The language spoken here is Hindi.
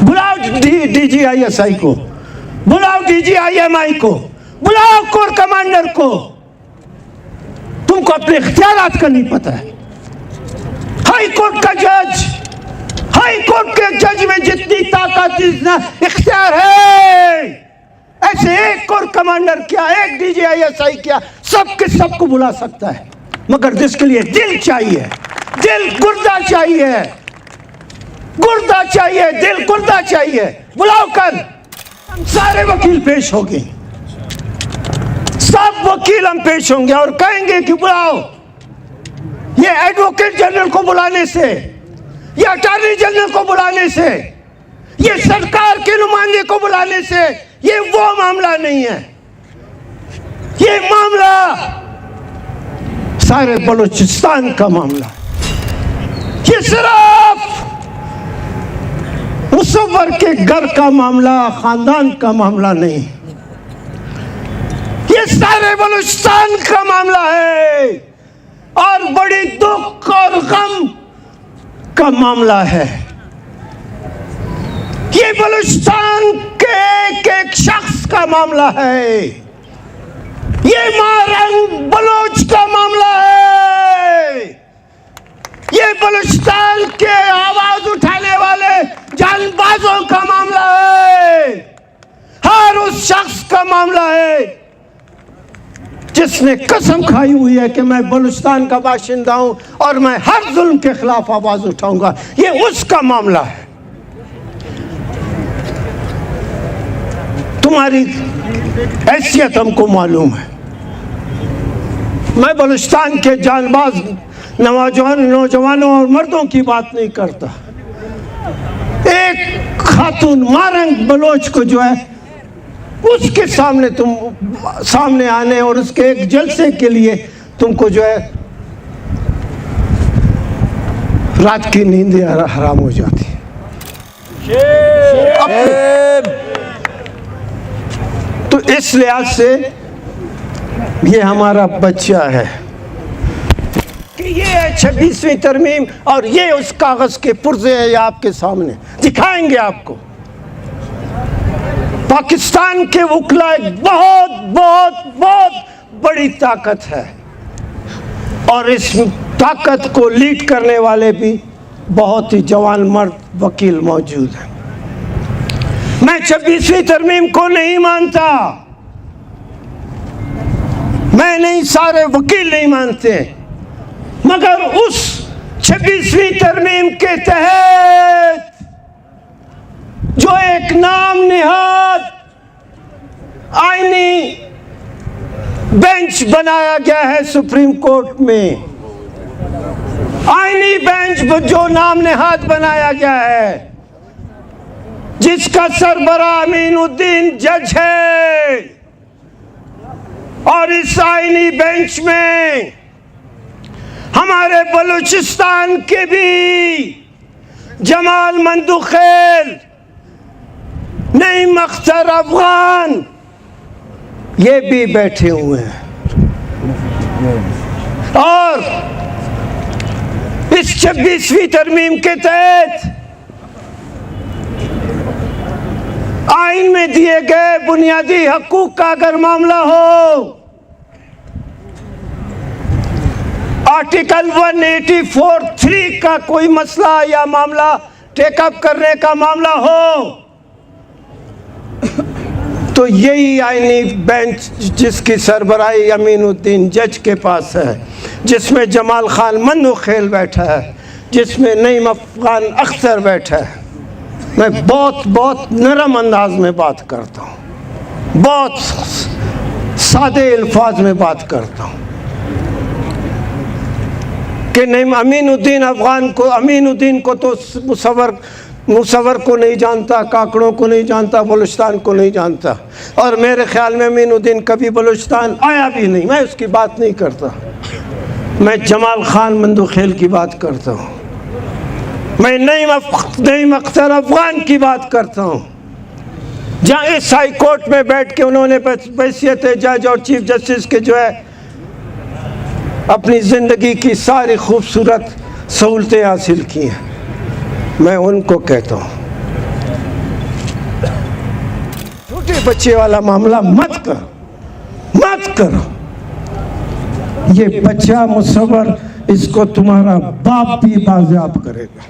बुलाओ DGISI को, बुलाओ DGIMI को, बुलाओ कोर कमांडर को। तुमको अपने इख्तियारात का नहीं पता है। हाई कोर्ट का जज, हाई कोर्ट के जज में जितनी ताकत जितना इख्तियार है, ऐसे एक कोर कमांडर क्या, एक DGISI क्या, सबके सबको बुला सकता है। मगर जिसके लिए दिल चाहिए, दिल गुर्दा चाहिए, गुर्दा चाहिए, दिल गुर्दा चाहिए, बुलाओ। कल हम सारे वकील पेश होंगे, सब वकील हम पेश होंगे और कहेंगे कि बुलाओ। ये एडवोकेट जनरल को बुलाने से, ये अटॉर्नी जनरल को बुलाने से, ये सरकार के नुमाइंदे को बुलाने से ये वो मामला नहीं है। ये मामला सारे बलूचिस्तान का मामला है। ये सिर्फ मुसव्वर के घर का मामला, खानदान का मामला नहीं, ये सारे बलूचिस्तान का मामला है और बड़ी दुख और गम का मामला है। ये बलूचिस्तान के एक शख्स का मामला है, ये मारंग बलोच का मामला है, ये बलूचिस्तान के आवाज उठाने वाले जानबाजों का मामला है, हर उस शख्स का मामला है जिसने कसम खाई हुई है कि मैं बलूचिस्तान का बाशिंदा हूं और मैं हर जुल्म के खिलाफ आवाज उठाऊंगा। ये उसका मामला है। तुम्हारी हैसियत हमको मालूम है। मैं बलूचिस्तान के जानबाज नौजवानों और मर्दों की बात नहीं करता। एक खातून मारंग बलोच को जो है उसके सामने तुम सामने आने और उसके एक जलसे के लिए तुमको जो है रात की नींद हराम हो जाती है। तो इस लिहाज से ये हमारा बच्चा है कि ये है 26वीं तरमीम और ये उस कागज के पुर्जे हैं। आपके सामने दिखाएंगे आपको। पाकिस्तान के वकला एक बहुत बहुत बहुत बड़ी ताकत है और इस ताकत को लीड करने वाले भी बहुत ही जवान मर्द वकील मौजूद हैं। मैं 26वीं तरमीम को नहीं मानता, मैं नहीं, सारे वकील नहीं मानते, मगर उस 26वीं तरमीम के तहत जो एक नाम निहाद आईनी बेंच बनाया गया है सुप्रीम कोर्ट में, आईनी बेंच जो नाम निहाद बनाया गया है, जिसका सरबरा अमीनुद्दीन जज है, और इस आईनी बेंच में हमारे बलूचिस्तान के भी जमाल मंदुखेल, नईम अख्तर अफगान, ये भी बैठे हुए हैं। और इस 26वीं तरमीम के तहत आइन में दिए गए बुनियादी हकूक का अगर मामला हो, आर्टिकल 184(3) का कोई मसला या मामला टेकअप करने का मामला हो, तो यही आईनी बेंच जिसकी सरबराही अमीनुद्दीन जज के पास है, जिसमें जमाल खान मंदुखेल बैठा है, जिसमें नईम अफगान अख्तर बैठा है। मैं बहुत बहुत नरम अंदाज में बात करता हूँ, बहुत सादे अल्फाज में बात करता हूँ कि नईम अमीनुद्दीन को तो मुसव्वर को नहीं जानता, काकड़ों को नहीं जानता, बलूचिस्तान को नहीं जानता, और मेरे ख्याल में अमीनुद्दीन कभी बलूचिस्तान आया भी नहीं। मैं उसकी बात नहीं करता, मैं जमाल खान मंदुखेल की बात करता हूँ, मैं नईम अख्तर अफगान की बात करता हूँ, जहाँ इस हाई कोर्ट में बैठ के उन्होंने हैसियत जज और चीफ जस्टिस के जो है अपनी ज़िंदगी की सारी खूबसूरत सहूलतें हासिल की हैं। मैं उनको कहता हूँ ये बच्चे वाला मामला मत करो। ये बच्चा मुसव्वर, इसको तुम्हारा बाप भी बाजियाब करेगा।